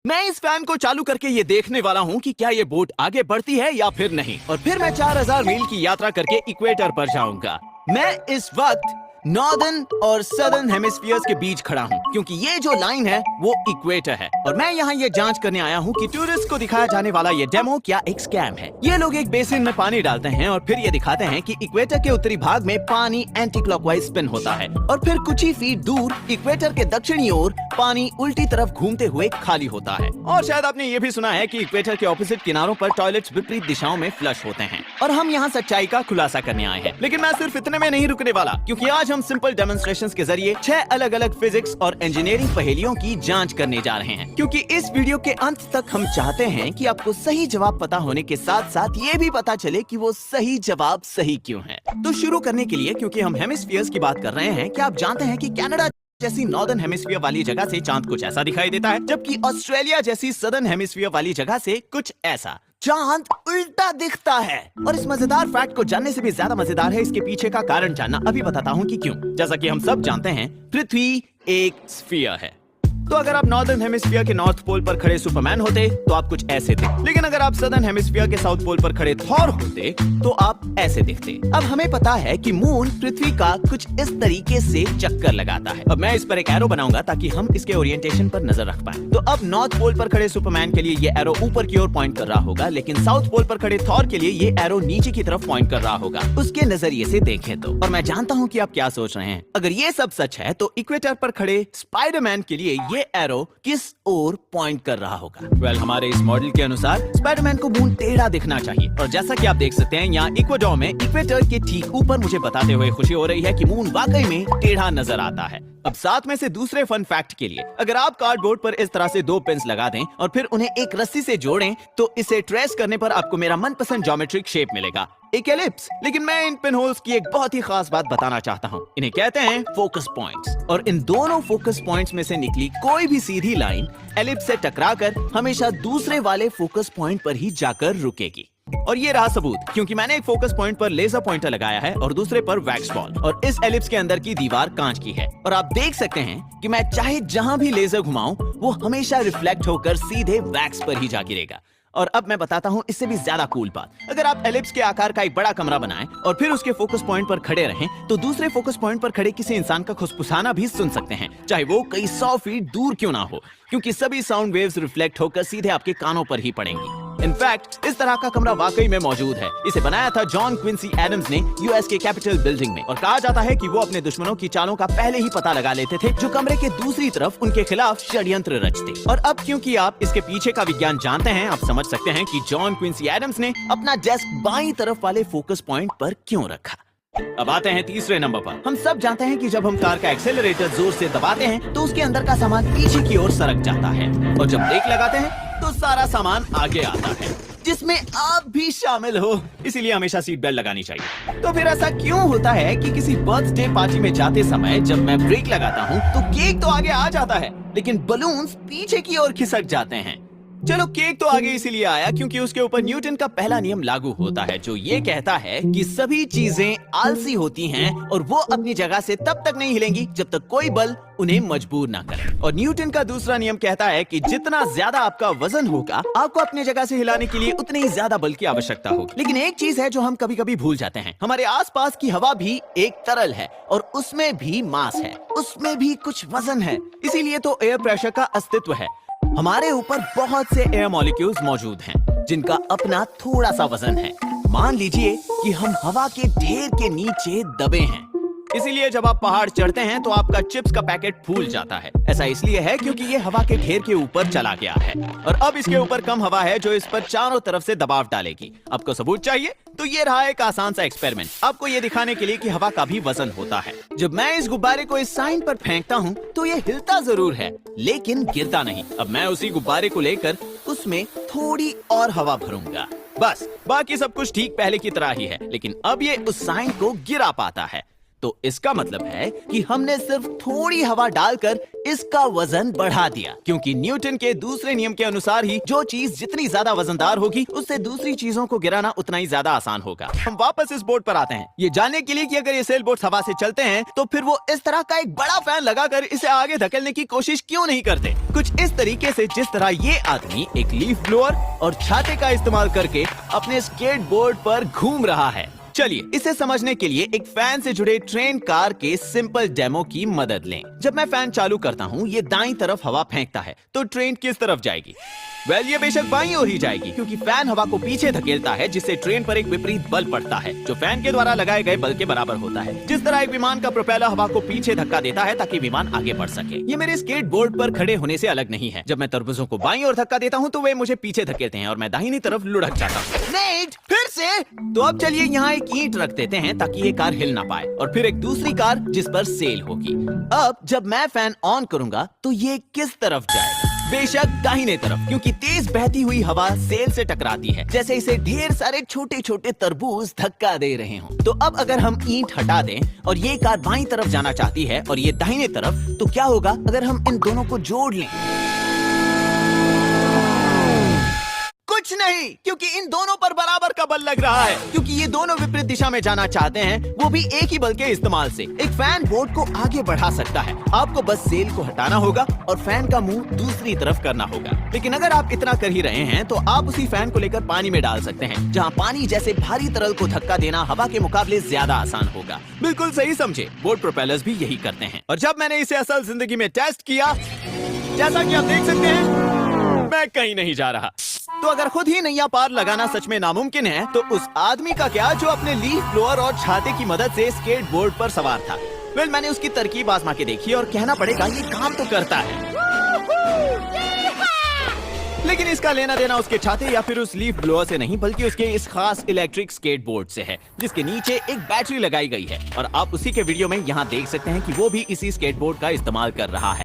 मैं इस फैन को चालू करके ये देखने वाला हूँ कि क्या ये बोट आगे बढ़ती है या फिर नहीं, और फिर मैं 4000 मील की यात्रा करके इक्वेटर पर जाऊंगा। मैं इस वक्त नॉर्दर्न और सदर्न हेमिस्फीयर्स के बीच खड़ा हूँ, क्योंकि ये जो लाइन है वो इक्वेटर है, और मैं यहाँ ये जांच करने आया हूँ कि टूरिस्ट को दिखाया जाने वाला ये डेमो क्या एक स्कैम है। ये लोग एक बेसिन में पानी डालते हैं और फिर ये दिखाते हैं कि इक्वेटर के उत्तरी भाग में पानी एंटी क्लॉकवाइज स्पिन होता है, और फिर कुछ ही फीट दूर इक्वेटर के दक्षिणी ओर पानी उल्टी तरफ घूमते हुए खाली होता है। और शायद आपने ये भी सुना है कि इक्वेटर के ऑपोजिट किनारों पर टॉयलेट्स विपरीत दिशाओं में फ्लश होते हैं, और हम यहाँ सच्चाई का खुलासा करने आए हैं। लेकिन मैं सिर्फ इतने में नहीं रुकने वाला, क्योंकि आज हम सिंपल डेमोन्स्ट्रेशंस के जरिए 6 अलग अलग फिजिक्स और इंजीनियरिंग पहेलियों की जांच करने जा रहे हैं, क्योंकि इस वीडियो के अंत तक हम चाहते हैं कि आपको सही जवाब पता होने के साथ साथ ये भी पता चले कि वो सही जवाब सही क्यों है। तो शुरू करने के लिए, क्योंकि हम हेमिस्फीयर्स की बात कर रहे हैं, क्या आप जानते हैं कि कनाडा जैसी नॉर्दर्न हेमिस्फीयर वाली जगह से चांद कुछ ऐसा दिखाई देता है, जबकि ऑस्ट्रेलिया जैसी सदर्न हेमिस्फीयर वाली जगह से कुछ ऐसा। चांद उल्टा दिखता है। और इस मजेदार फैक्ट को जानने से भी ज्यादा मजेदार है इसके पीछे का कारण जानना। अभी बताता हूँ कि क्यों। जैसा कि हम सब जानते हैं, पृथ्वी एक स्फीयर है। तो अगर आप नॉर्दर्न हेमिस्फीयर के नॉर्थ पोल पर खड़े सुपरमैन होते तो आप कुछ ऐसे थे, लेकिन अगर आप सदर्न हेमिस्फीयर के साउथ पोल पर खड़े थॉर होते तो आप ऐसे दिखते। अब हमें पता है कि मून पृथ्वी का कुछ इस तरीके से चक्कर लगाता है। अब मैं इस पर एक एरो बनाऊंगा ताकि हम इसके ओरिएंटेशन पर नजर रख पाए। तो अब नॉर्थ पोल पर खड़े सुपरमैन के लिए ये एरो ऊपर की ओर पॉइंट कर रहा होगा, लेकिन साउथ पोल पर खड़े थॉर के लिए ये एरो नीचे की तरफ पॉइंट कर रहा होगा, उसके नजरिए से देखें तो। और मैं जानता हूँ कि आप क्या सोच रहे हैं। अगर ये सब सच है तो इक्वेटर पर खड़े स्पाइडरमैन के लिए ये एरो किस ओर पॉइंट कर रहा होगा? वेल, हमारे इस मॉडल के अनुसार स्पाइडरमैन को मून टेढ़ा दिखना चाहिए, और जैसा कि आप देख सकते हैं यहाँ इक्वेडोर में इक्वेटर के ठीक ऊपर मुझे बताते हुए खुशी हो रही है कि मून वाकई में टेढ़ा नजर आता है। अब साथ में से दूसरे फन फैक्ट के लिए, अगर आप कार्डबोर्ड पर इस तरह से 2 पिन्स लगा दें और फिर उन्हें एक रस्सी से जोड़ें तो इसे ट्रेस करने पर आपको मेरा मनपसंद ज्योमेट्रिक शेप मिलेगा, एक एलिप्स। लेकिन मैं इन पिन होल्स की एक बहुत ही खास बात बताना चाहता हूँ। इन्हें कहते हैं फोकस पॉइंट्स, और इन दोनों फोकस पॉइंट्स में से निकली कोई भी सीधी लाइन एलिप्स से टकराकर हमेशा दूसरे वाले फोकस पॉइंट पर ही जाकर रुकेगी। और ये रहा सबूत, क्योंकि मैंने एक फोकस पॉइंट पर लेजर पॉइंटर लगाया है और दूसरे पर वैक्स बॉल, और इस एलिप्स के अंदर की दीवार कांच की है। और आप देख सकते हैं कि मैं चाहे जहां भी लेजर घुमाऊं वो हमेशा रिफ्लेक्ट होकर सीधे वैक्स पर ही जा गिरेगा। और अब मैं बताता हूँ इससे भी ज्यादा कूल बात। अगर आप एलिप्स के आकार का एक बड़ा कमरा बनाएं और फिर उसके फोकस पॉइंट पर खड़े रहें तो दूसरे फोकस पॉइंट पर खड़े किसी इंसान का खुसफुसाना भी सुन सकते हैं, चाहे वो कई 100 फीट दूर क्यों ना हो, क्योंकि सभी साउंड वेव्स रिफ्लेक्ट होकर सीधे आपके कानों पर ही पड़ेंगी। इनफैक्ट इस तरह का कमरा वाकई में मौजूद है। इसे बनाया था जॉन क्विंसी एडम्स ने यूएस के कैपिटल बिल्डिंग में, और कहा जाता है कि वो अपने दुश्मनों की चालों का पहले ही पता लगा लेते थे जो कमरे के दूसरी तरफ उनके खिलाफ षड्यंत्र रचते। और अब क्योंकि आप इसके पीछे का विज्ञान जानते हैं, आप समझ सकते हैं कि जॉन क्विंसी एडम्स ने अपना डेस्क बाईं तरफ वाले फोकस पॉइंट पर क्यों रखा। अब आते हैं तीसरे नंबर पर। हम सब जानते हैं कि जब हम कार का एक्सेलरेटर जोर से दबाते हैं तो उसके अंदर का सामान पीछे की ओर सरक जाता है, और जब ब्रेक लगाते हैं तो सारा सामान आगे आता है, जिसमें आप भी शामिल हो। इसीलिए हमेशा सीट बेल्ट लगानी चाहिए। तो फिर ऐसा क्यों होता है कि किसी बर्थडे पार्टी में जाते समय जब मैं ब्रेक लगाता हूँ तो केक तो आगे आ जाता है, लेकिन बलून्स पीछे की ओर खिसक जाते हैं। चलो, केक तो आगे इसीलिए आया क्योंकि उसके ऊपर न्यूटन का पहला नियम लागू होता है, जो ये कहता है कि सभी चीजें आलसी होती हैं और वो अपनी जगह से तब तक नहीं हिलेंगी जब तक कोई बल उन्हें मजबूर ना करे। और न्यूटन का दूसरा नियम कहता है कि जितना ज्यादा आपका वजन होगा, आपको अपनी जगह से हिलाने के लिए उतनी ही ज्यादा बल की आवश्यकता होगी। लेकिन एक चीज है जो हम कभी कभी भूल जाते हैं, हमारे आसपास की हवा भी एक तरल है और उसमें भी मास है, उसमें भी कुछ वजन है। इसीलिए तो एयर प्रेशर का अस्तित्व है। हमारे ऊपर बहुत से एयर मॉलिक्यूल्स मौजूद हैं जिनका अपना थोड़ा सा वजन है। मान लीजिए कि हम हवा के ढेर के नीचे दबे हैं, इसीलिए जब आप पहाड़ चढ़ते हैं तो आपका चिप्स का पैकेट फूल जाता है। ऐसा इसलिए है क्योंकि ये हवा के ढेर के ऊपर चला गया है, और अब इसके ऊपर कम हवा है जो इस पर चारों तरफ से दबाव डालेगी। आपको सबूत चाहिए? तो ये रहा एक आसान सा एक्सपेरिमेंट, आपको ये दिखाने के लिए कि हवा का भी वजन होता है। जब मैं इस गुब्बारे को इस साइन पर फेंकता हूँ तो ये हिलता जरूर है, लेकिन गिरता नहीं। अब मैं उसी गुब्बारे को लेकर उसमें थोड़ी और हवा भरूंगा, बस। बाकी सब कुछ ठीक पहले की तरह ही है, लेकिन अब ये उस साइन को गिरा पाता है। तो इसका मतलब है कि हमने सिर्फ थोड़ी हवा डालकर इसका वजन बढ़ा दिया, क्योंकि न्यूटन के दूसरे नियम के अनुसार ही जो चीज जितनी ज्यादा वजनदार होगी उससे दूसरी चीजों को गिराना उतना ही ज्यादा आसान होगा। हम वापस इस बोर्ड पर आते हैं, ये जानने के लिए कि अगर ये सेल बोट्स हवा से चलते हैं तो फिर वो इस तरह का एक बड़ा फैन लगाकर इसे आगे धकेलने की कोशिश क्यों नहीं करते, कुछ इस तरीके से जिस तरह ये आदमी एक लीफ ब्लोअर और छाते का इस्तेमाल करके अपने स्केट बोर्ड पर घूम रहा है। चलिए इसे समझने के लिए एक फैन से जुड़े ट्रेन कार के सिंपल डेमो की मदद लें। जब मैं फैन चालू करता हूँ ये दाईं तरफ हवा फेंकता है, तो ट्रेन किस तरफ जाएगी? ये बेशक बाईं ओर ही जाएगी, क्योंकि फैन हवा को पीछे धकेलता है, जिससे ट्रेन पर एक विपरीत बल पड़ता है जो फैन के द्वारा लगाए गए बल के बराबर होता है। जिस तरह एक विमान का प्रोपेलर हवा को पीछे धक्का देता है ताकि विमान आगे बढ़ सके। ये मेरे स्केट बोर्ड पर खड़े होने से अलग नहीं है। जब मैं तरबूजों को बाईं ओर धक्का देता हूँ तो वे मुझे पीछे धकेलते हैं और मैं दाहिनी तरफ लुढ़क जाता हूँ। नेट, फिर से? तो अब चलिए यहाँ एक ईंट रख देते हैं ताकि ये कार हिल ना पाए, और फिर एक दूसरी कार जिस पर सेल होगी। अब जब मैं फैन ऑन करूंगा तो ये किस तरफ जाएगा? बेशक दाहिने तरफ, क्योंकि तेज बहती हुई हवा सेल से टकराती है, जैसे इसे ढेर सारे छोटे छोटे तरबूज धक्का दे रहे हों। तो अब अगर हम ईंट हटा दें और ये कार बाईं तरफ जाना चाहती है और ये दाहिने तरफ, तो क्या होगा अगर हम इन दोनों को जोड़ लें? कुछ नहीं, क्योंकि इन दोनों पर बराबर का बल लग रहा है, क्योंकि ये दोनों विपरीत दिशा में जाना चाहते हैं, वो भी एक ही बल के इस्तेमाल से। एक फैन बोर्ड को आगे बढ़ा सकता है, आपको बस सेल को हटाना होगा और फैन का मुंह दूसरी तरफ करना होगा। लेकिन अगर आप इतना कर ही रहे हैं तो आप उसी फैन को लेकर पानी में डाल सकते हैं, जहाँ पानी जैसे भारी तरल को धक्का देना हवा के मुकाबले ज्यादा आसान होगा। बिल्कुल सही समझे, बोट प्रोपेलर्स भी यही करते हैं। और जब मैंने इसे असल जिंदगी में टेस्ट किया, जैसा कि आप देख सकते हैं, मैं कहीं नहीं जा रहा। तो अगर खुद ही नैया पार लगाना सच में नामुमकिन है, तो उस आदमी का क्या जो अपने लीफ ब्लोअर और छाते की मदद से स्केट बोर्ड पर सवार था? मैंने उसकी तरकीब आजमा के देखी और कहना पड़ेगा ये काम तो करता है, लेकिन इसका लेना देना उसके छाते या फिर उस लीफ ब्लोअर से नहीं, बल्कि उसके इस खास इलेक्ट्रिक स्केट बोर्ड से है, जिसके नीचे एक बैटरी लगाई गई है। और आप उसी के वीडियो में यहाँ देख सकते हैं कि वो भी इसी स्केट बोर्ड का इस्तेमाल कर रहा है।